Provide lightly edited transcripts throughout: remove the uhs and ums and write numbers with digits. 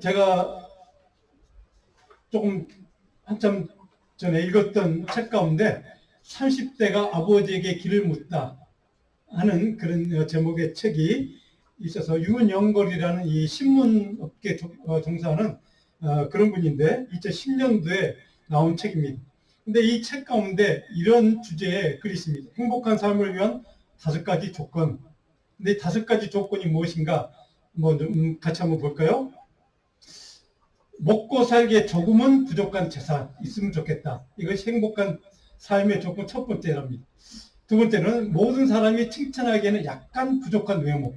제가 조금 한참 전에 읽었던 책 가운데 30대가 아버지에게 길을 묻다 하는 그런 제목의 책이 있어서 윤영걸이라는 이 신문업계 종사하는 그런 분인데 2010년도에 나온 책입니다. 근데 이 책 가운데 이런 주제의 글이 있습니다. 행복한 삶을 위한 5가지 조건. 근데 5가지 조건이 무엇인가? 같이 한번 볼까요? 먹고 살기에 조금은 부족한 재산 있으면 좋겠다. 이것이 행복한 삶의 조건 첫 번째랍니다. 두 번째는 모든 사람이 칭찬하기에는 약간 부족한 외모.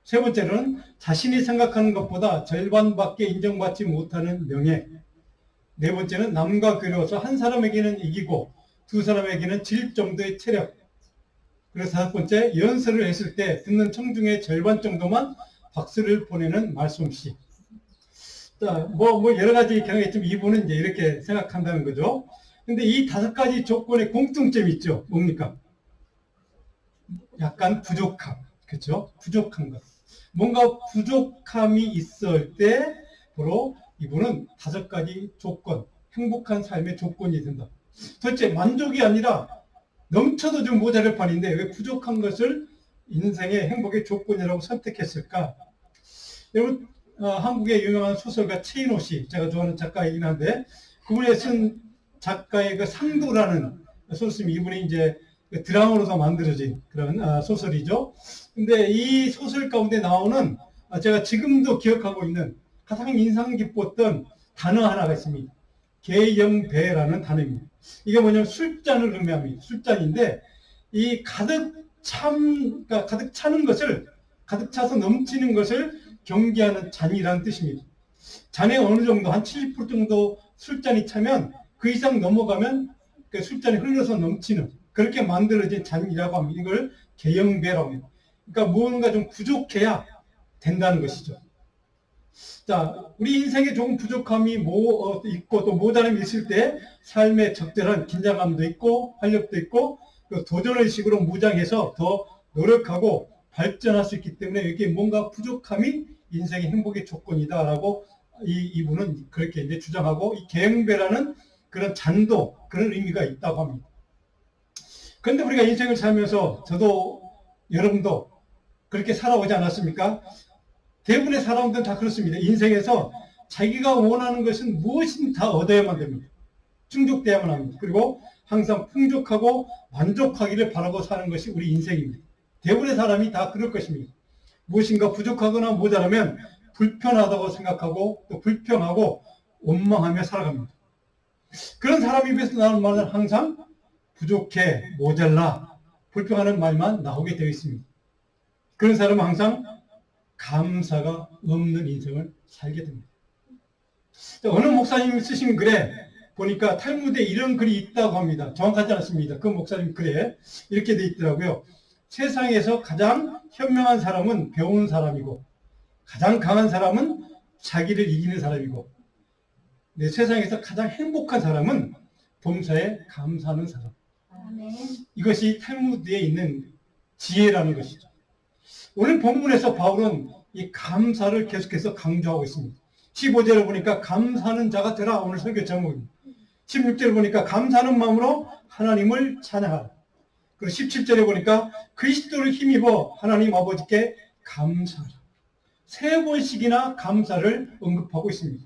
세 번째는 자신이 생각하는 것보다 절반밖에 인정받지 못하는 명예. 네 번째는 남과 괴로워서 한 사람에게는 이기고 두 사람에게는 질 정도의 체력. 그래서 다섯 번째, 연설을 했을 때 듣는 청중의 절반 정도만 박수를 보내는 말솜씨. 자, 여러 가지 경우겠지만 이분은 이제 이렇게 생각한다는 거죠. 근데 이 5가지 조건의 공통점이 있죠. 뭡니까? 약간 부족함. 그렇죠? 부족한 것. 뭔가 부족함이 있을 때 바로 이분은 5가지 조건, 행복한 삶의 조건이 된다. 도대체 만족이 아니라 넘쳐도 좀 모자랄 판인데 왜 부족한 것을 인생의 행복의 조건이라고 선택했을까? 여러분, 한국의 유명한 소설가 최인호 씨, 제가 좋아하는 작가이긴 한데 그분이 쓴 작가의 그 상도라는 소설이 이분이 이제 드라마로도 만들어진 그런 소설이죠. 근데 이 소설 가운데 나오는 제가 지금도 기억하고 있는 가장 인상 깊었던 단어 하나가 있습니다. 계영배라는 단어입니다. 이게 뭐냐면 술잔을 의미합니다. 술잔인데 이 그러니까 가득 차는 것을, 가득 차서 넘치는 것을 경계하는 잔이라는 뜻입니다. 잔에 어느 정도 한 70% 정도 술잔이 차면 그 이상 넘어가면 그 술잔이 흘러서 넘치는 그렇게 만들어진 잔이라고 합니다. 이걸 계영배라고 합니다. 그러니까 무언가 좀 부족해야 된다는 것이죠. 자, 우리 인생에 조금 부족함이 있고 또 모자람이 있을 때 삶에 적절한 긴장감도 있고 활력도 있고 도전의식으로 무장해서 더 노력하고 발전할 수 있기 때문에 이게 뭔가 부족함이 인생의 행복의 조건이다라고 이분은 그렇게 이제 주장하고 이 계영배라는 그런 잔도 그런 의미가 있다고 합니다. 그런데 우리가 인생을 살면서 저도 여러분도 그렇게 살아오지 않았습니까? 대부분의 사람들은 다 그렇습니다. 인생에서 자기가 원하는 것은 무엇이든 다 얻어야만 됩니다. 충족돼야만 합니다. 그리고 항상 풍족하고 만족하기를 바라고 사는 것이 우리 인생입니다. 대부분의 사람이 다 그럴 것입니다. 무엇인가 부족하거나 모자라면 불편하다고 생각하고 또 불평하고 원망하며 살아갑니다. 그런 사람 입에서 나오는 말은 항상 부족해, 모자라, 불평하는 말만 나오게 되어 있습니다. 그런 사람은 항상 감사가 없는 인생을 살게 됩니다. 어느 목사님이 쓰신 글에 보니까 탈무드에 이런 글이 있다고 합니다. 정확하지 않습니다. 그 목사님 글에 이렇게 돼 있더라고요. 세상에서 가장 현명한 사람은 배운 사람이고 가장 강한 사람은 자기를 이기는 사람이고 세상에서 가장 행복한 사람은 범사에 감사하는 사람. 이것이 탈무드에 있는 지혜라는 것이죠. 오늘 본문에서 바울은 이 감사를 계속해서 강조하고 있습니다. 15절을 보니까 감사하는 자가 되라. 오늘 설교 제목입니다. 16절을 보니까 감사하는 마음으로 하나님을 찬양하라. 그리고 17절에 보니까 그리스도를 힘입어 하나님 아버지께 감사하라. 3번씩이나 감사를 언급하고 있습니다.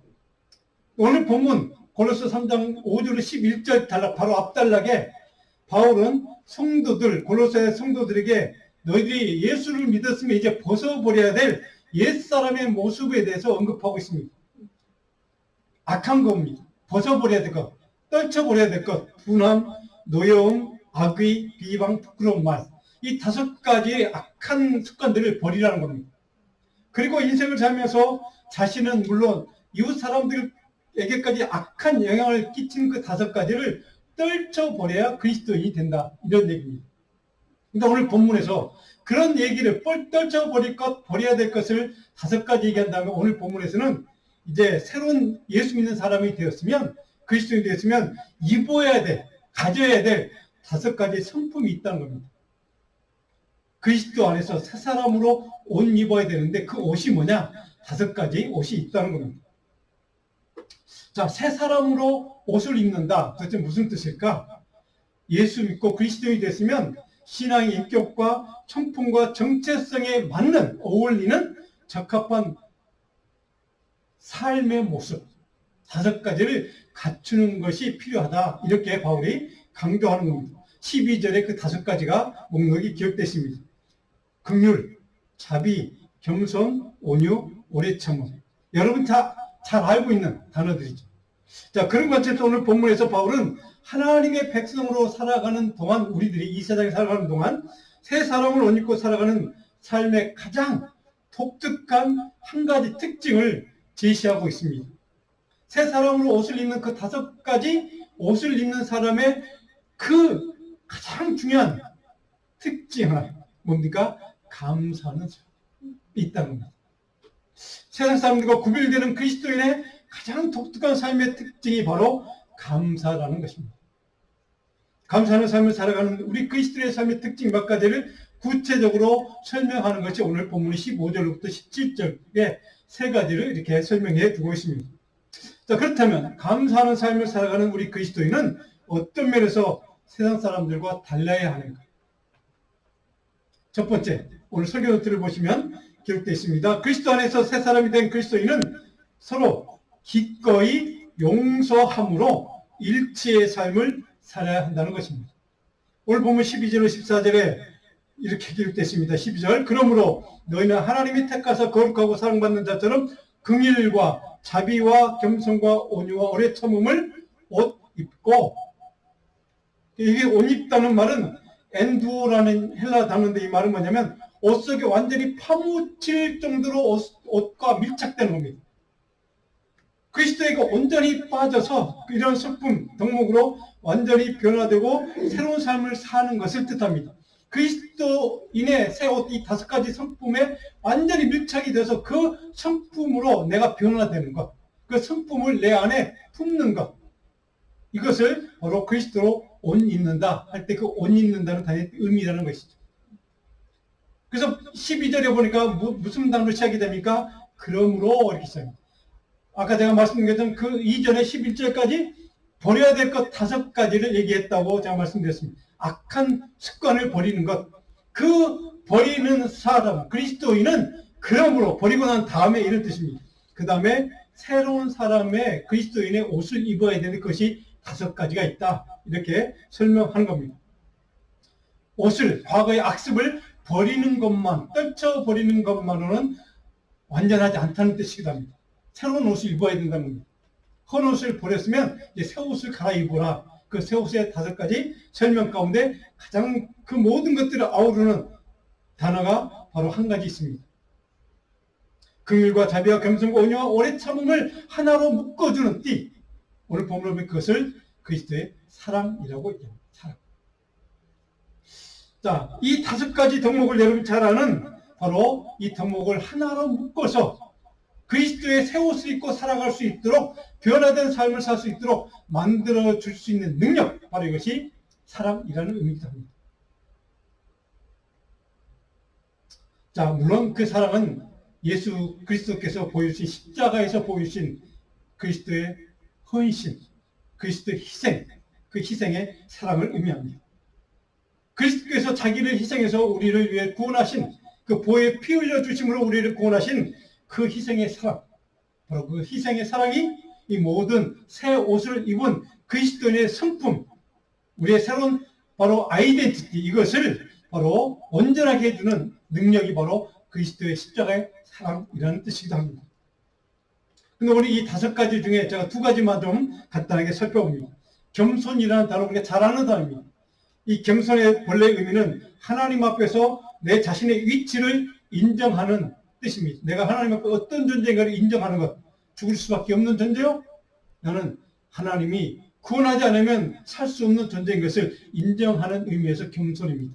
오늘 본문 고린도서 3장 5절 11절 바로 앞단락에 바울은 고린도의 성도들에게 너희들이 예수를 믿었으면 이제 벗어버려야 될 옛사람의 모습에 대해서 언급하고 있습니다. 악한 겁니다. 벗어버려야 될 것, 떨쳐버려야 될 것, 분함, 노여움, 악의, 비방, 부끄러운 말. 이 5가지의 악한 습관들을 버리라는 겁니다. 그리고 인생을 살면서 자신은 물론 이웃 사람들에게까지 악한 영향을 끼친 그 5가지를 떨쳐버려야 그리스도인이 된다. 이런 얘기입니다. 그러니까 오늘 본문에서 그런 얘기를 떨쳐버릴 것, 버려야 될 것을 5가지 얘기한다면 오늘 본문에서는 이제 새로운 예수 믿는 사람이 되었으면, 그리스도인이 되었으면 입어야 될, 가져야 될 5가지 성품이 있다는 겁니다. 그리스도 안에서 새 사람으로 옷 입어야 되는데 그 옷이 뭐냐? 5가지 옷이 있다는 겁니다. 자, 새 사람으로 옷을 입는다. 도대체 무슨 뜻일까? 예수 믿고 그리스도인이 됐으면 신앙의 인격과 성품과 정체성에 맞는 어울리는 적합한 삶의 모습 5가지를 갖추는 것이 필요하다. 이렇게 바울이 강조하는 겁니다. 12절에 그 5가지가 목록이 기록되어 있습니다. 긍휼, 자비, 겸손, 온유, 오래 참음. 여러분 다 잘 알고 있는 단어들이죠. 자, 그런 관점에서 오늘 본문에서 바울은 하나님의 백성으로 살아가는 동안, 우리들이 이 세상에 살아가는 동안 새 사람을 옷 입고 살아가는 삶의 가장 독특한 한 가지 특징을 제시하고 있습니다. 새 사람으로 옷을 입는 그 5가지 옷을 입는 사람의 그 가장 중요한 특징 하나, 뭡니까? 감사하는 사람이 있다는 겁니다. 세상 사람들과 구별되는 그리스도인의 가장 독특한 삶의 특징이 바로 감사라는 것입니다. 감사하는 삶을 살아가는 우리 그리스도의 삶의 특징 몇 가지를 구체적으로 설명하는 것이 오늘 본문 15절부터 17절의 3가지를 이렇게 설명해 두고 있습니다. 자, 그렇다면 감사하는 삶을 살아가는 우리 그리스도인은 어떤 면에서 세상 사람들과 달라야 하는가? 첫 번째, 오늘 설교 노트를 보시면 기록되어 있습니다. 그리스도 안에서 새 사람이 된 그리스도인은 서로 기꺼이 용서함으로 일치의 삶을 살아야 한다는 것입니다. 오늘 보면 12절로 14절에 이렇게 기록되어 있습니다. 12절, 그러므로 너희는 하나님이 택하사 거룩하고 사랑받는 자처럼 긍휼과 자비와 겸손과 온유와 오래 참음을 옷 입고, 이게 옷 입다는 말은 엔두오라는 헬라 단어인데 이 말은 뭐냐면 옷 속에 완전히 파묻힐 정도로 옷과 밀착되는 겁니다. 그리스도에게 온전히 빠져서 이런 성품, 덕목으로 완전히 변화되고 새로운 삶을 사는 것을 뜻합니다. 그리스도인의 새 옷 이 5가지 성품에 완전히 밀착이 돼서 그 성품으로 내가 변화되는 것, 그 성품을 내 안에 품는 것, 이것을 바로 그리스도로 옷 입는다 할 때 그 옷 입는다는 단어의 의미라는 것이죠. 그래서 12절에 보니까 무슨 단어로 시작이 됩니까? 그러므로 이렇게 시작합니다. 아까 제가 말씀드렸던 그 이전에 11절까지 버려야 될 것 5가지를 얘기했다고 제가 말씀드렸습니다. 악한 습관을 버리는 것. 그 버리는 사람, 그리스도인은 그러므로 버리고 난 다음에 이런 뜻입니다. 그 다음에 새로운 사람의 그리스도인의 옷을 입어야 되는 것이 5가지가 있다. 이렇게 설명하는 겁니다. 옷을, 과거의 악습을 버리는 것만, 떨쳐버리는 것만으로는 완전하지 않다는 뜻이기도 합니다. 새로운 옷을 입어야 된다는 겁니다. 헌 옷을 버렸으면 이제 새 옷을 갈아입어라. 그 새 옷의 5가지 설명 가운데 가장 그 모든 것들을 아우르는 단어가 바로 한 가지 있습니다. 긍휼과 자비와 겸손과 온유와 오래 참음을 하나로 묶어주는 띠. 오늘 본문을 보면 그것을 그리스도의 사랑이라고 얘기합니다. 사랑. 자, 이 5가지 덕목을 여러분 잘 아는 바로 이 덕목을 하나로 묶어서 그리스도의 새 옷을 입고 살아갈 수 있도록 변화된 삶을 살 수 있도록 만들어줄 수 있는 능력, 바로 이것이 사랑이라는 의미이기도 합니다. 자, 물론 그 사랑은 예수 그리스도께서 보여주신 십자가에서 보여주신 그리스도의 헌신, 그리스도의 희생, 그 희생의 사랑을 의미합니다. 그리스도께서 자기를 희생해서 우리를 위해 구원하신 그 보혈 피 흘려 주심으로 우리를 구원하신 그 희생의 사랑, 바로 그 희생의 사랑이 이 모든 새 옷을 입은 그리스도인의 성품, 우리의 새로운 바로 아이덴티티, 이것을 바로 온전하게 해주는 능력이 바로 그리스도의 십자가의 사랑이라는 뜻이기도 합니다. 근데 우리 이 5가지 중에 제가 2가지만 좀 간단하게 살펴봅니다. 겸손이라는 단어, 우리가 잘 아는 단어입니다. 이 겸손의 본래 의미는 하나님 앞에서 내 자신의 위치를 인정하는 뜻입니다. 내가 하나님 앞에 어떤 존재인가를 인정하는 것. 죽을 수밖에 없는 존재요? 나는 하나님이 구원하지 않으면 살 수 없는 존재인 것을 인정하는 의미에서 겸손입니다.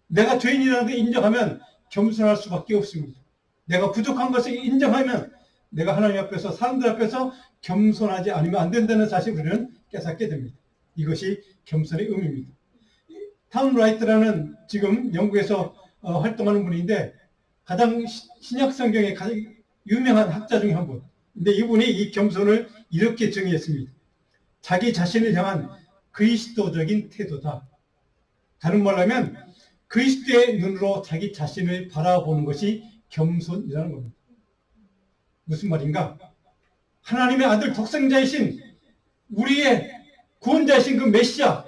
내가 죄인이라는 걸 인정하면 겸손할 수밖에 없습니다. 내가 부족한 것을 인정하면 내가 하나님 앞에서, 사람들 앞에서 겸손하지 않으면 안 된다는 사실을 우리는 깨닫게 됩니다. 이것이 겸손의 의미입니다. 탐 라이트라는 지금 영국에서 활동하는 분인데 가장 신약 성경에 가장 유명한 학자 중에 한 분. 근데 이분이 이 겸손을 이렇게 정의했습니다. 자기 자신을 향한 그리스도적인 태도다. 다른 말로 하면 그리스도의 눈으로 자기 자신을 바라보는 것이 겸손이라는 겁니다. 무슨 말인가? 하나님의 아들 독생자이신 우리의 구원자이신 그 메시아,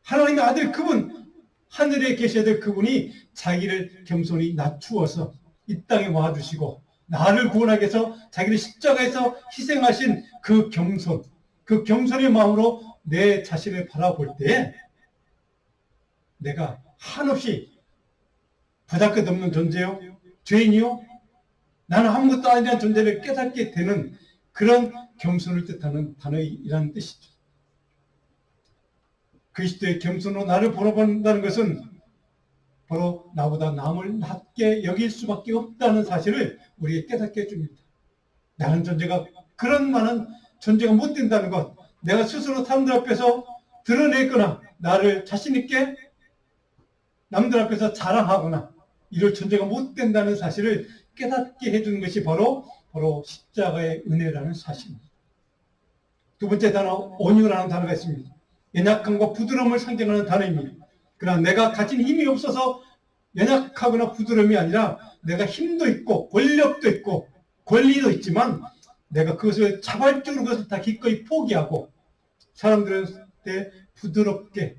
하나님의 아들 그분, 하늘에 계셔야 될 그분이 자기를 겸손히 낮추어서 이 땅에 와주시고 나를 구원하기 위해서 자기를 십자가에서 희생하신 그 겸손, 그 겸손의 마음으로 내 자신을 바라볼 때에 내가 한없이 보잘것없는 존재요, 죄인이요, 나는 아무것도 아니라는 존재를 깨닫게 되는 그런 겸손을 뜻하는 단어이라는 뜻이죠. 그리스도의 겸손으로 나를 바라본다는 것은 바로 나보다 남을 낮게 여길 수밖에 없다는 사실을 우리에게 깨닫게 해줍니다. 나는 존재가 그런 많은 존재가 못 된다는 것, 내가 스스로 사람들 앞에서 드러내거나 나를 자신 있게 남들 앞에서 자랑하거나 이럴 존재가 못 된다는 사실을 깨닫게 해주는 것이 바로 십자가의 은혜라는 사실입니다. 두 번째 단어, 온유라는 단어가 있습니다. 연약함과 부드러움을 상징하는 단어입니다. 그러나 내가 가진 힘이 없어서 연약하거나 부드러움이 아니라 내가 힘도 있고 권력도 있고 권리도 있지만 내가 그것을 자발적으로 그것을 다 기꺼이 포기하고 사람들한테 부드럽게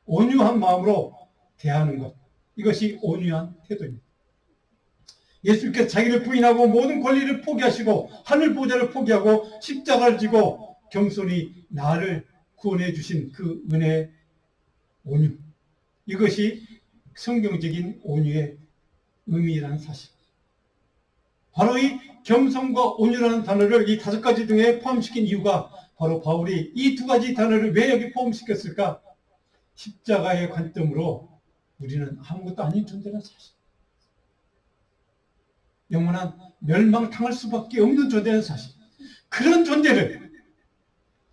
온유한 마음으로 대하는 것, 이것이 온유한 태도입니다. 예수님께서 자기를 부인하고 모든 권리를 포기하시고 하늘 보좌를 포기하고 십자가를 지고 겸손히 나를 구원해 주신 그 은혜의 온유, 이것이 성경적인 온유의 의미라는 사실. 바로 이 겸손과 온유라는 단어를 이 5가지 중에 포함시킨 이유가 바로 바울이 이 2가지 단어를 왜 여기 포함시켰을까? 십자가의 관점으로 우리는 아무것도 아닌 존재라는 사실, 영원한 멸망당할 수밖에 없는 존재라는 사실, 그런 존재를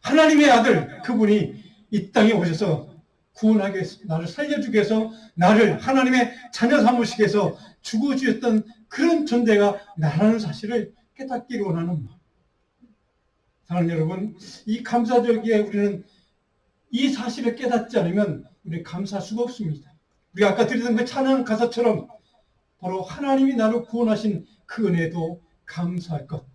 하나님의 아들 그분이 이 땅에 오셔서 구원하기 위해서, 나를 살려주기 위해서, 나를 하나님의 자녀 삼으시기 위해서 죽어주셨던 그런 존재가 나라는 사실을 깨닫기를 원하는 마음. 사랑하는 여러분, 이 감사절기에 우리는 이 사실을 깨닫지 않으면 우리는 감사할 수가 없습니다. 우리가 아까 드리던 그 찬양 가사처럼 바로 하나님이 나를 구원하신 그 은혜도 감사할 것,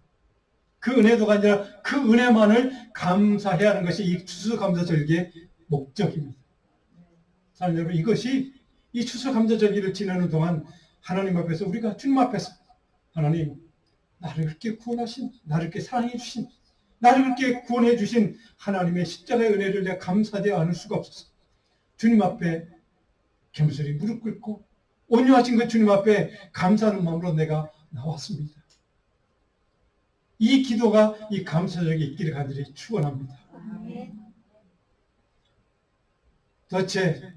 그 은혜도가 아니라 그 은혜만을 감사해야 하는 것이 이 추수감사절기의 목적입니다. 사랑하는 여러분, 이것이 이 추수감사절기를 지내는 동안 하나님 앞에서 우리가 주님 앞에서 하나님, 나를 그렇게 구원하신, 나를 그렇게 사랑해 주신, 나를 그렇게 구원해 주신 하나님의 십자가의 은혜를 내가 감사하지 않을 수가 없어서 주님 앞에 겸손히 무릎 꿇고 온유하신 그 주님 앞에 감사하는 마음으로 내가 나왔습니다. 이 기도가 이 감사절기 있기를 간절히 축원합니다. 도대체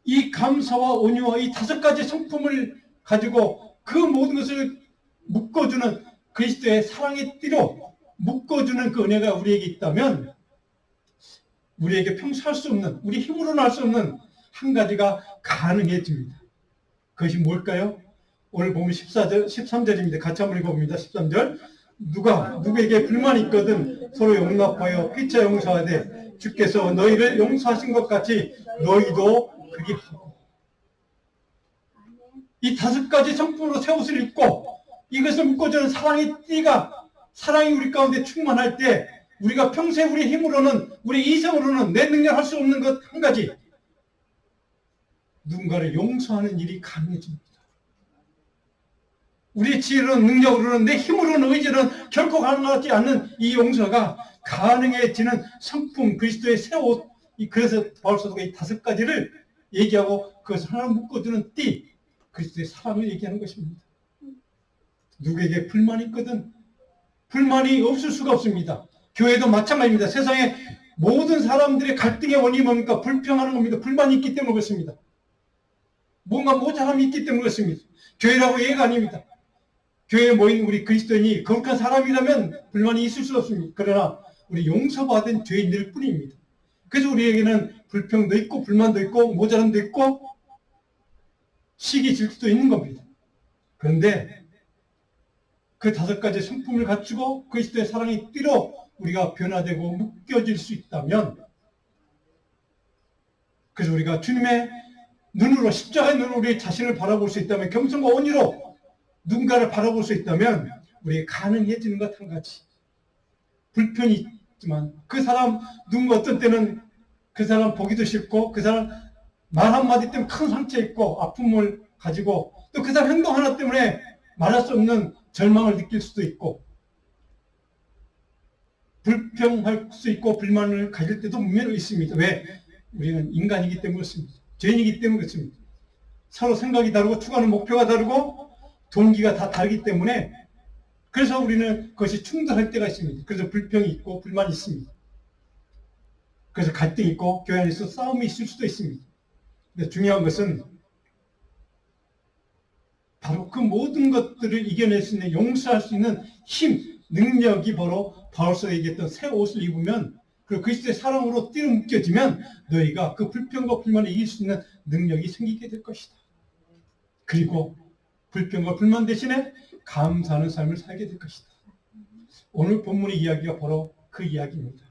이 감사와 온유와 이 5가지 성품을 가지고 그 모든 것을 묶어주는 그리스도의 사랑의 띠로 묶어주는 그 은혜가 우리에게 있다면 우리에게 평소 할 수 없는, 우리 힘으로는 할 수 없는 한 가지가 가능해집니다. 그것이 뭘까요? 오늘 보면 13절입니다. 같이 한번 읽어봅니다. 13절. 누구에게 불만이 있거든 서로 용납하여 피차 용서하되 주께서 너희를 용서하신 것 같이 너희도 그리 하고. 이 5가지 성품으로 새 옷을 입고 이것을 묶어주는 사랑의 띠가, 사랑이 우리 가운데 충만할 때 우리가 평소에 우리 힘으로는, 우리 이성으로는 내 능력 할 수 없는 것 한 가지, 누군가를 용서하는 일이 가능해집니다. 우리의 지혜로는, 능력으로는, 내 힘으로는, 의지로는 결코 가능하지 않는 이 용서가 가능해지는 성품, 그리스도의 새 옷. 그래서 바울 사도가 이 5가지를 얘기하고 그것을 하나 묶어주는 띠, 그리스도의 사랑을 얘기하는 것입니다. 누구에게 불만이 있거든 불만이 없을 수가 없습니다. 교회도 마찬가지입니다. 세상에 모든 사람들의 갈등의 원인이 뭡니까? 불평하는 겁니다. 불만이 있기 때문에 그렇습니다. 뭔가 모자람이 있기 때문에 그렇습니다. 교회라고 예가 아닙니다. 교회에 모인 우리 그리스도인이 거룩한 사람이라면 불만이 있을 수 없습니다. 그러나 우리 용서받은 죄인들 뿐입니다. 그래서 우리에게는 불평도 있고 불만도 있고 모자람도 있고 시기 질투도 있는 겁니다. 그런데 그 5가지 성품을 갖추고 그리스도의 사랑의 띠로 우리가 변화되고 묶여질 수 있다면, 그래서 우리가 주님의 눈으로, 십자가의 눈으로 우리 자신을 바라볼 수 있다면, 겸손과 온유로 누군가를 바라볼 수 있다면 우리가 가능해지는 것 한 가지. 불편이 있지만 그 사람 누군가 어떤 때는 그 사람 보기도 싫고, 그 사람 말 한마디 때문에 큰 상처 있고 아픔을 가지고, 또 그 사람 행동 하나 때문에 말할 수 없는 절망을 느낄 수도 있고, 불평할 수 있고 불만을 가질 때도 분명히 있습니다. 왜? 우리는 인간이기 때문에 그렇습니다. 죄인이기 때문에 그렇습니다. 서로 생각이 다르고 추구하는 목표가 다르고 동기가 다 다르기 때문에, 그래서 우리는 그것이 충돌할 때가 있습니다. 그래서 불평이 있고 불만이 있습니다. 그래서 갈등이 있고 교회 안에서 싸움이 있을 수도 있습니다. 근데 중요한 것은 바로 그 모든 것들을 이겨낼 수 있는, 용서할 수 있는 힘, 능력이 바로 바울서 얘기했던 새 옷을 입으면, 그리고 그리스도의 사랑으로 띠로 묶여지면 너희가 그 불평과 불만을 이길 수 있는 능력이 생기게 될 것이다. 그리고 불평과 불만 대신에 감사하는 삶을 살게 될 것이다. 오늘 본문의 이야기가 바로 그 이야기입니다.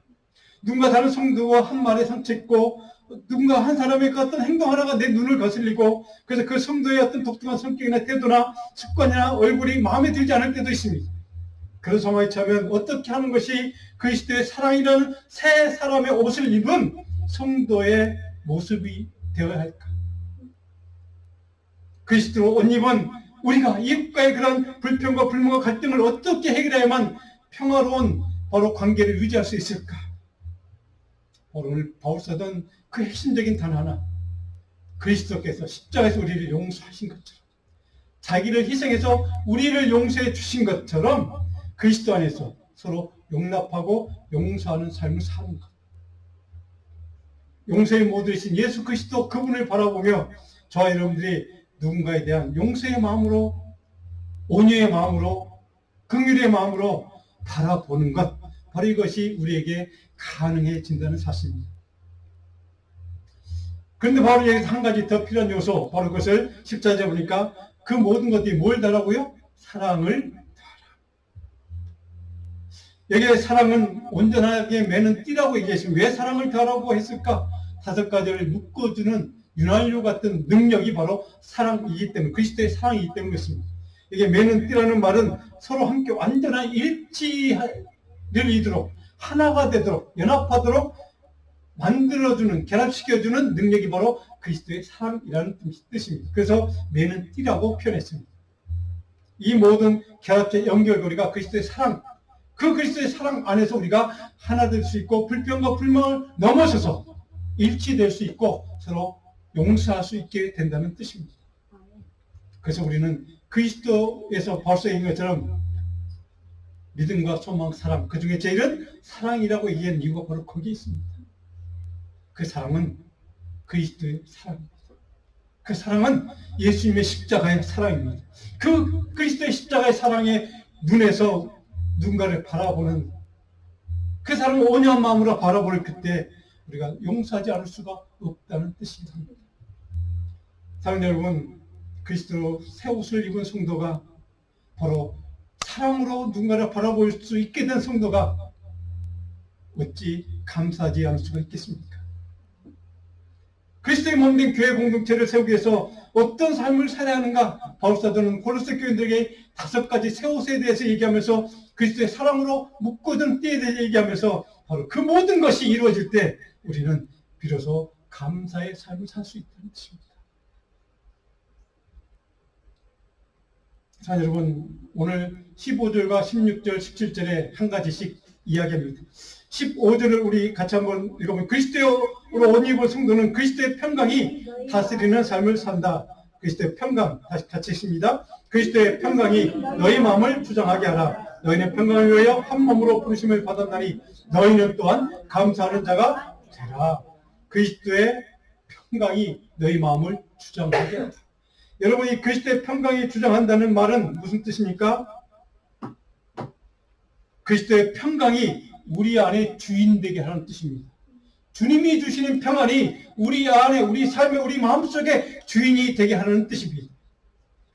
누군가 다른 성도와 한 말에 상처있고, 누군가 한 사람의 그 어떤 행동 하나가 내 눈을 거슬리고, 그래서 그 성도의 어떤 독특한 성격이나 태도나 습관이나 얼굴이 마음에 들지 않을 때도 있습니다. 그런 상황에 처하면 어떻게 하는 것이 그리스도의 사랑이라는 새 사람의 옷을 입은 성도의 모습이 되어야 할까? 그리스도로 옷 입은 우리가 이웃과의 그런 불평과 불만과 갈등을 어떻게 해결해야만 평화로운 바로 관계를 유지할 수 있을까? 오늘 바울서는 그 핵심적인 단 하나, 그리스도께서 십자가에서 우리를 용서하신 것처럼, 자기를 희생해서 우리를 용서해 주신 것처럼 그리스도 안에서 서로 용납하고 용서하는 삶을 사는 것. 용서의 모델이신 예수 그리스도, 그분을 바라보며 저와 여러분들이 누군가에 대한 용서의 마음으로, 온유의 마음으로, 긍휼의 마음으로 바라보는 것, 바로 이것이 우리에게 가능해진다는 사실입니다. 그런데 바로 여기서 한 가지 더 필요한 요소, 바로 그것을 14절에 보니까 그 모든 것들이 뭘 다라고요? 사랑을 다라. 여기에 사랑은 온전하게 매는 띠라고 얘기했습니다. 왜 사랑을 다라고 했을까? 5가지를 묶어주는 윤활유 같은 능력이 바로 사랑이기 때문에, 그리스도의 사랑이기 때문이었습니다. 이게 매는 띠라는 말은 서로 함께 완전한 일치를 이루도록, 하나가 되도록, 연합하도록 만들어주는, 결합시켜주는 능력이 바로 그리스도의 사랑이라는 뜻입니다. 그래서 매는 띠라고 표현했습니다. 이 모든 결합체 연결고리가 그리스도의 사랑, 그 그리스도의 사랑 안에서 우리가 하나 될 수 있고, 불평과 불만을 넘어서서 일치될 수 있고 서로 용서할 수 있게 된다는 뜻입니다. 그래서 우리는 그리스도에서 벌써 얘기한 것처럼 믿음과 소망, 사랑, 그 중에 제일은 사랑이라고 얘기한 이유가 바로 거기에 있습니다. 그 사랑은 그리스도의 사랑입니다. 그 사랑은 예수님의 십자가의 사랑입니다. 그 그리스도의 십자가의 사랑의 눈에서 누군가를 바라보는, 그 사람을 온유한 마음으로 바라볼 그때 우리가 용서하지 않을 수가 없다는 뜻입니다. 사랑하는 여러분, 그리스도로 새 옷을 입은 성도가 바로 사랑으로 누군가를 바라볼 수 있게 된 성도가 어찌 감사하지 않을 수가 있겠습니까? 그리스도의 몸된 교회 공동체를 세우기 위해서 어떤 삶을 살아야 하는가? 바울사도는 골로새 교인들에게 5가지 새 옷에 대해서 얘기하면서 그리스도의 사랑으로 묶어둔 띠에 대해서 얘기하면서 바로 그 모든 것이 이루어질 때 우리는 비로소 감사의 삶을 살 수 있다는 것입니다. 자, 여러분, 오늘 15절과 16절, 17절에 한 가지씩 이야기합니다. 15절을 우리 같이 한번 읽어보면, 그리스도로 옷 입은 성도는 그리스도의 평강이 다스리는 삶을 산다. 그리스도의 평강, 다시 같이 읽습니다. 그리스도의 평강이 너희 마음을 주장하게 하라. 너희는 평강을 위하여 한 몸으로 부르심을 받았나니 너희는 또한 감사하는 자가 되라. 그리스도의 평강이 너희 마음을 주장하게 하라. 여러분이 그리스도의 평강이 주장한다는 말은 무슨 뜻입니까? 그리스도의 평강이 우리 안에 주인 되게 하는 뜻입니다. 주님이 주시는 평안이 우리 안에, 우리 삶에, 우리 마음속에 주인이 되게 하는 뜻입니다.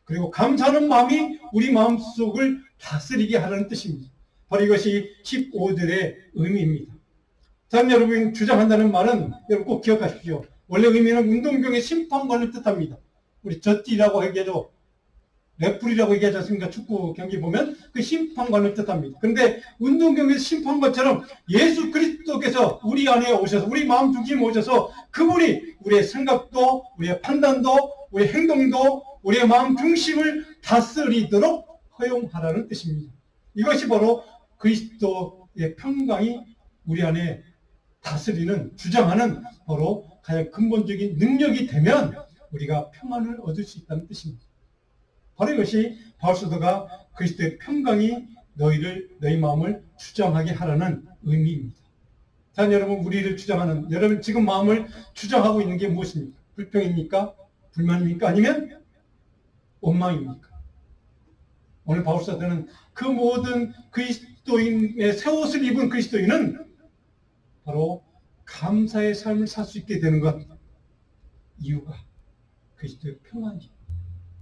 그리고 감사하는 마음이 우리 마음속을 다스리게 하라는 뜻입니다. 바로 이것이 15절의 의미입니다. 자, 여러분이 주장한다는 말은 여러분 꼭 기억하십시오. 원래 의미는 운동경의 심판관을 뜻합니다. 우리 젖띠라고 얘기하죠. 레프리라고 얘기하지 않습니까? 축구 경기 보면 그 심판관을 뜻합니다. 그런데 운동경의 심판관처럼 예수 그리스도께서 우리 안에 오셔서 우리 마음 중심에 오셔서 그분이 우리의 생각도 우리의 판단도 우리의 행동도 우리의 마음 중심을 다스리도록 허용하라는 뜻입니다. 이것이 바로 그리스도의 평강이 우리 안에 다스리는 주장하는 바로 가장 근본적인 능력이 되면 우리가 평안을 얻을 수 있다는 뜻입니다. 바로 이것이 바울 사도가 그리스도의 평강이 너희 마음을 주장하게 하라는 의미입니다. 자, 여러분 우리를 주장하는 여러분 지금 마음을 주장하고 있는 게 무엇입니까? 불평입니까? 불만입니까? 아니면 원망입니까? 오늘 바울 사도는 그 모든 그리스도인의 새 옷을 입은 그리스도인은 바로 감사의 삶을 살 수 있게 되는 것 이유가 그리스도의 평안이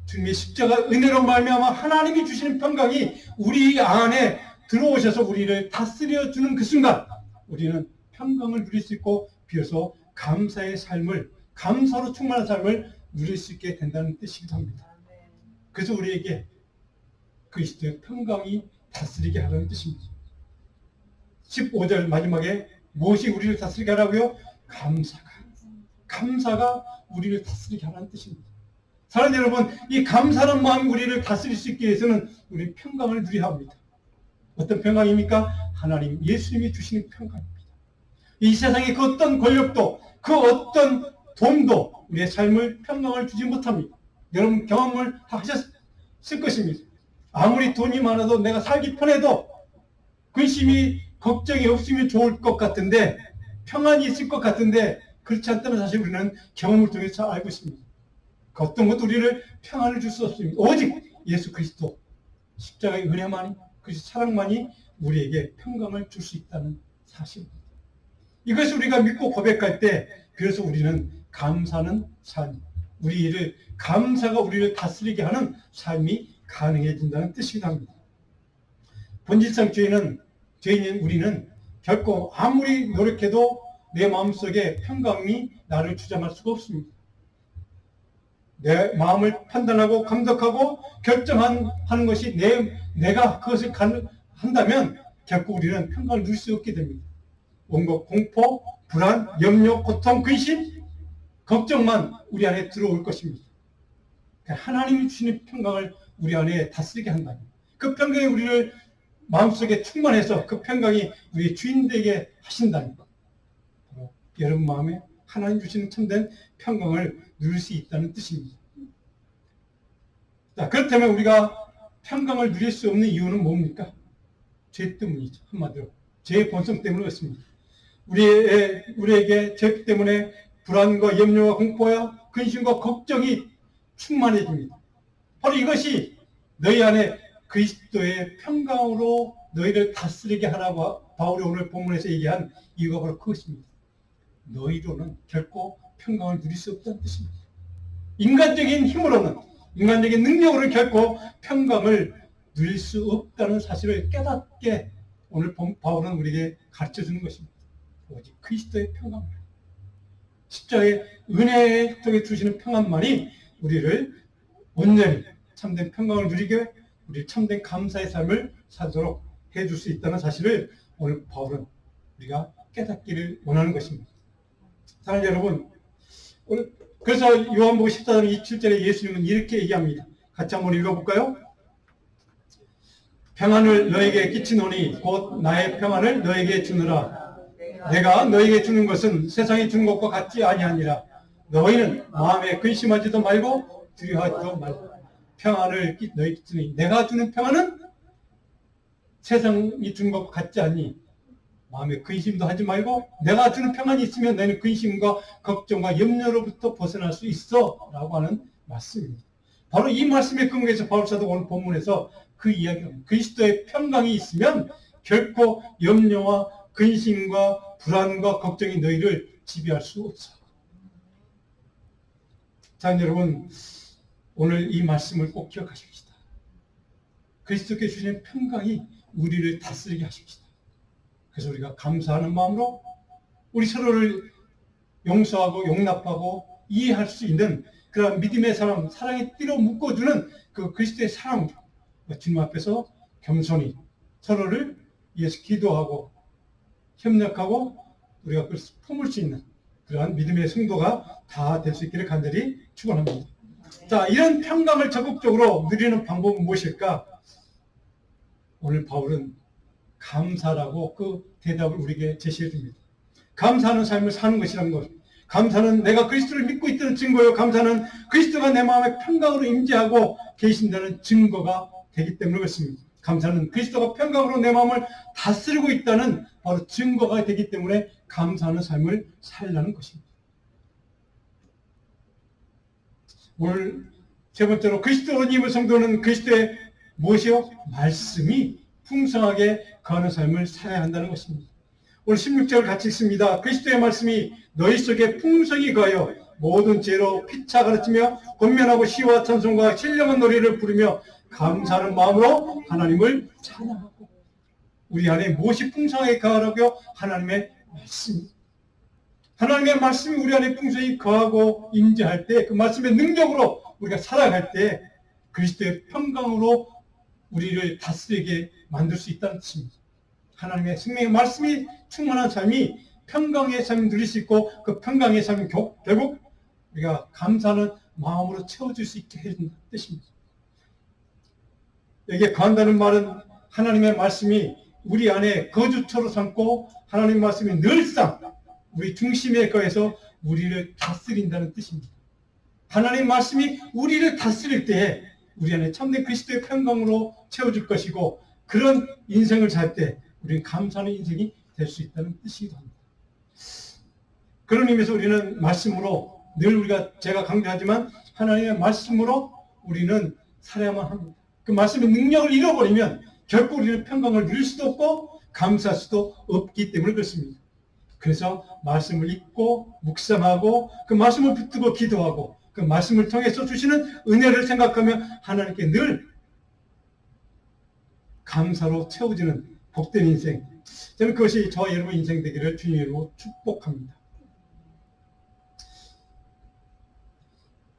주님의 십자가 은혜로 말미암아 하나님이 주시는 평강이 우리 안에 들어오셔서 우리를 다스려 주는 그 순간 우리는 평강을 누릴 수 있고 비로소 감사의 삶을 감사로 충만한 삶을 누릴 수 있게 된다는 뜻이기도 합니다. 그래서 우리에게 그리스도의 평강이 다스리게 하라는 뜻입니다. 15절 마지막에 무엇이 우리를 다스리게 하라고요? 감사가 우리를 다스리게 하라는 뜻입니다. 사랑하는 여러분, 이 감사하는 마음이 우리를 다스릴 수 있기 위해서는 우리 평강을 누려야 합니다. 어떤 평강입니까? 하나님, 예수님이 주시는 평강입니다. 이 세상의 그 어떤 권력도, 그 어떤 돈도 우리의 삶을 평강을 주지 못합니다. 여러분 경험을 하셨을 것입니다. 아무리 돈이 많아도 내가 살기 편해도 근심이 걱정이 없으면 좋을 것 같은데 평안이 있을 것 같은데 그렇지 않다는 사실 우리는 경험을 통해서 알고 있습니다. 그 어떤 것도 우리를 평안을 줄 수 없습니다. 오직 예수 그리스도 십자가의 은혜만이 그 사랑만이 우리에게 평강을 줄 수 있다는 사실입니다. 이것을 우리가 믿고 고백할 때 그래서 우리는 감사하는 삶 감사가 우리를 다스리게 하는 삶이 가능해진다는 뜻이기도 합니다. 본질상 죄인인 우리는 결코 아무리 노력해도 내 마음속에 평강이 나를 주장할 수가 없습니다. 내 마음을 판단하고 감독하고 결정하는 것이 내가 그것을 한다면 결코 우리는 평강을 누릴 수 없게 됩니다. 온갖 공포, 불안, 염려, 고통, 근심, 걱정만 우리 안에 들어올 것입니다. 하나님이 주시는 평강을 우리 안에 다스리게 한다면 그 평강이 우리를 마음속에 충만해서 그 평강이 우리의 주인 되게 하신다는 것. 바로 여러분 마음에 하나님 주시는 참된 평강을 누릴 수 있다는 뜻입니다. 자, 그렇다면 우리가 평강을 누릴 수 없는 이유는 뭡니까? 죄 때문이죠. 한마디로. 죄의 본성 때문에 그렇습니다. 우리에게 죄 때문에 불안과 염려와 공포와 근심과 걱정이 충만해집니다. 바로 이것이 너희 안에 그리스도의 평강으로 너희를 다스리게 하라고 바울이 오늘 본문에서 얘기한 이유가 바로 그것입니다. 너희로는 결코 평강을 누릴 수 없다는 뜻입니다. 인간적인 힘으로는 인간적인 능력으로는 결코 평강을 누릴 수 없다는 사실을 깨닫게 오늘 바울은 우리에게 가르쳐주는 것입니다. 오직 그리스도의 평강만 십자가의 은혜 속에 주시는 평안만이 우리를 온전히 참된 평강을 누리게 우리 참된 감사의 삶을 살도록 해줄 수 있다는 사실을 오늘 바울은 우리가 깨닫기를 원하는 것입니다. 사랑하는 여러분, 그래서 요한복음 14장 27절에 예수님은 이렇게 얘기합니다. 같이 한번 읽어볼까요? 평안을 너에게 끼치노니 곧 나의 평안을 너에게 주느라. 내가 너에게 주는 것은 세상이 주는 것과 같지 아니하니라. 너희는 마음에 근심하지도 말고 두려워하지도 말고 평안을 너희 끼치니 내가 주는 평안은 세상이 주는 것과 같지 않니. 마음에 근심도 하지 말고 내가 주는 평안이 있으면 너희는 근심과 걱정과 염려로부터 벗어날 수 있어 라고 하는 말씀입니다. 바로 이 말씀에 근거해서 바울 사도 오늘 본문에서 그 이야기입니다. 그리스도의 평강이 있으면 결코 염려와 근심과 불안과 걱정이 너희를 지배할 수 없어. 자, 여러분 오늘 이 말씀을 꼭 기억하십시다. 그리스도께 주신 평강이 우리를 다스리게 하십시다. 그래서 우리가 감사하는 마음으로 우리 서로를 용서하고 용납하고 이해할 수 있는 그런 믿음의 사랑, 사랑의 띠로 묶어주는 그 그리스도의 사랑으로 주님 앞에서 겸손히 서로를 위해서 기도하고 협력하고 우리가 그걸 품을 수 있는 그러한 믿음의 성도가 다 될 수 있기를 간절히 축원합니다. 자, 이런 평강을 적극적으로 누리는 방법은 무엇일까? 오늘 바울은 감사라고 그 대답을 우리에게 제시해 줍니다. 감사하는 삶을 사는 것이라는 것. 감사는 내가 그리스도를 믿고 있다는 증거요. 감사는 그리스도가 내 마음에 평강으로 임재하고 계신다는 증거가 되기 때문에 그렇습니다. 감사는 그리스도가 평강으로 내 마음을 다스리고 있다는 바로 증거가 되기 때문에 감사하는 삶을 살라는 것입니다. 오늘 세 번째로 그리스도로 입은 성도는 그리스도의 무엇이요? 말씀이 풍성하게 거하는 삶을 살아야 한다는 것입니다. 오늘 16절을 같이 읽습니다. 그리스도의 말씀이 너희 속에 풍성히 거하여 모든 죄로 피차 가르치며 권면하고 시와 찬송과 신령한 노래를 부르며 감사하는 마음으로 하나님을 찬양하고. 우리 안에 무엇이 풍성하게 거하라고요? 하나님의 말씀. 하나님의 말씀이 우리 안에 풍성히 거하고 임재할 때 그 말씀의 능력으로 우리가 살아갈 때 그리스도의 평강으로 우리를 다스리게 만들 수 있다는 뜻입니다. 하나님의 생명의 말씀이 충만한 삶이 평강의 삶을 누릴 수 있고 그 평강의 삶이 결국 우리가 감사하는 마음으로 채워질 수 있게 해준다는 뜻입니다. 여기에 거한다는 말은 하나님의 말씀이 우리 안에 거주처로 삼고 하나님의 말씀이 늘상 우리 중심에 거해서 우리를 다스린다는 뜻입니다. 하나님의 말씀이 우리를 다스릴 때에 우리 안에 참된 그리스도의 평강으로 채워줄 것이고 그런 인생을 살 때 우리는 감사하는 인생이 될 수 있다는 뜻이기도 합니다. 그런 의미에서 우리는 말씀으로 늘 제가 강조하지만 하나님의 말씀으로 우리는 살아야만 합니다. 그 말씀의 능력을 잃어버리면 결국 우리는 평강을 누릴 수도 없고 감사할 수도 없기 때문에 그렇습니다. 그래서 말씀을 읽고 묵상하고 그 말씀을 붙들고 기도하고 그 말씀을 통해서 주시는 은혜를 생각하며 하나님께 늘 감사로 채워지는 복된 인생. 저는 그것이 저와 여러분의 인생 되기를 주님으로 축복합니다.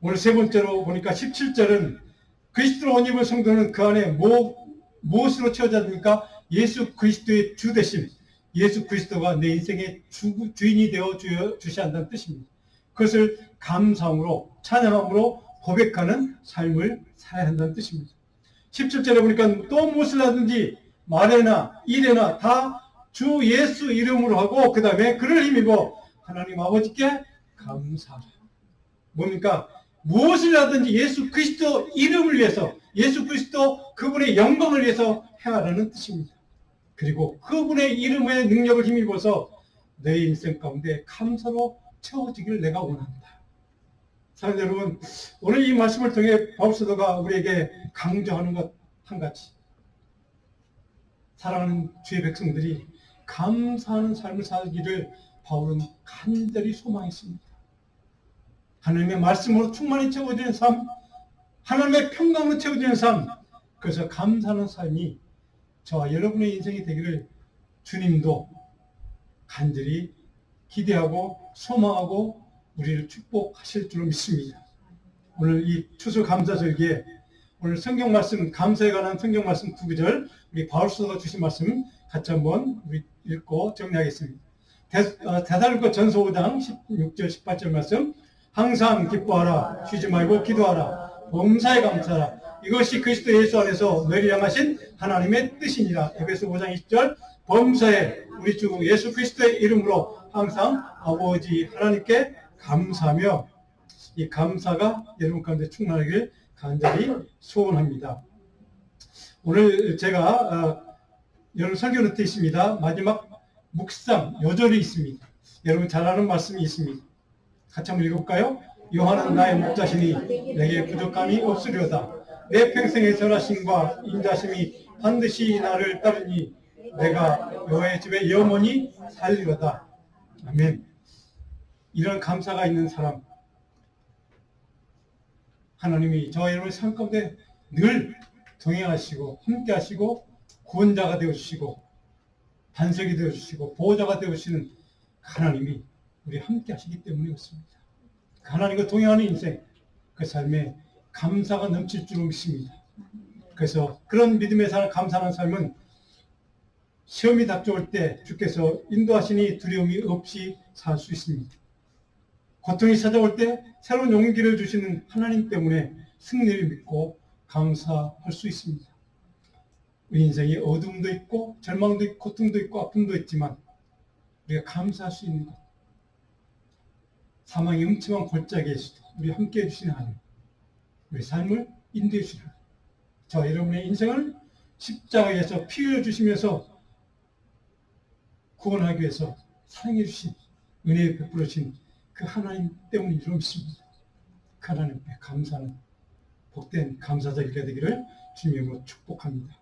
오늘 세 번째로 보니까 17절은 그리스도로 옷 입은 성도는 그 안에 무엇으로 채워져야 됩니까? 예수 그리스도의 주 되심, 예수 그리스도가 내 인생의 주인이 되어 주셔야 한다는 뜻입니다. 그것을 감사함으로 찬양함으로 고백하는 삶을 살아야 한다는 뜻입니다. 17절에 보니까 또 무엇을 하든지 말에나 일에나 다 주 예수 이름으로 하고 그 다음에 그를 힘입어 하나님 아버지께 감사하라. 뭡니까? 무엇을 하든지 예수 그리스도 이름을 위해서 예수 그리스도 그분의 영광을 위해서 행하라는 뜻입니다. 그리고 그분의 이름의 능력을 힘입어서 내 인생 가운데 감사로 채워지기를 내가 원합니다. 사랑하는 여러분, 오늘 이 말씀을 통해 바울 사도가 우리에게 강조하는 것 한 가지. 사랑하는 주의 백성들이 감사하는 삶을 살기를 바울은 간절히 소망했습니다. 하나님의 말씀으로 충만히 채워지는 삶, 하나님의 평강으로 채워지는 삶, 그래서 감사하는 삶이 저와 여러분의 인생이 되기를 주님도 간절히 기대하고 소망하고 우리를 축복하실 줄로 믿습니다. 오늘 이 추수감사절기에 오늘 성경 말씀, 감사에 관한 성경 말씀 2구절 우리 바울 사도가 주신 말씀 같이 한번 우리 읽고 정리하겠습니다. 데살로니가 전서 5장 16절 18절 말씀, 항상 기뻐하라, 쉬지 말고 기도하라, 범사에 감사하라, 이것이 그리스도 예수 안에서 너희를 향하신 하나님의 뜻이니라. 에베소 5장 20절, 범사에 우리 주 예수 그리스도의 이름으로 항상 아버지 하나님께 감사하며, 이 감사가 여러분 가운데 충만하길 간절히 소원합니다. 오늘 제가 여러분 설교 노트에 있습니다. 마지막 묵상 요절이 있습니다. 여러분 잘 아는 말씀이 있습니다. 같이 한번 읽어볼까요? 요한은 나의 목자시니 내게 부족함이 없으려다. 내 평생의 선하심과 인자심이 반드시 나를 따르니 내가 여호와의 집에 영원히 살리로다. 아멘. 이런 감사가 있는 사람, 하나님이 저와 여러분의 삶 가운데 늘 동행하시고 함께하시고 구원자가 되어주시고 반석이 되어주시고 보호자가 되어주시는 하나님이 우리 함께하시기 때문에 그렇습니다. 하나님과 동행하는 인생, 그 삶에 감사가 넘칠 줄 믿습니다. 그래서 그런 믿음의 삶, 감사하는 삶은 시험이 닥쳐올 때 주께서 인도하시니 두려움이 없이 살 수 있습니다. 고통이 찾아올 때 새로운 용기를 주시는 하나님 때문에 승리를 믿고 감사할 수 있습니다. 우리 인생에 어둠도 있고 절망도 있고 고통도 있고 아픔도 있지만 우리가 감사할 수 있는 것, 사망의 음침한 골짜기에서도 우리 함께해 주시는 하나님, 우리 삶을 인도해 주시는 하나님, 저와 여러분의 인생을 십자가에서 피 흘려 주시면서 구원하기 위해서 사랑해 주신, 은혜에 베풀어 주신 그 하나님 때문인 줄 믿습니다. 그 하나님께 감사하는 복된 감사자가 되기를 주님으로 축복합니다.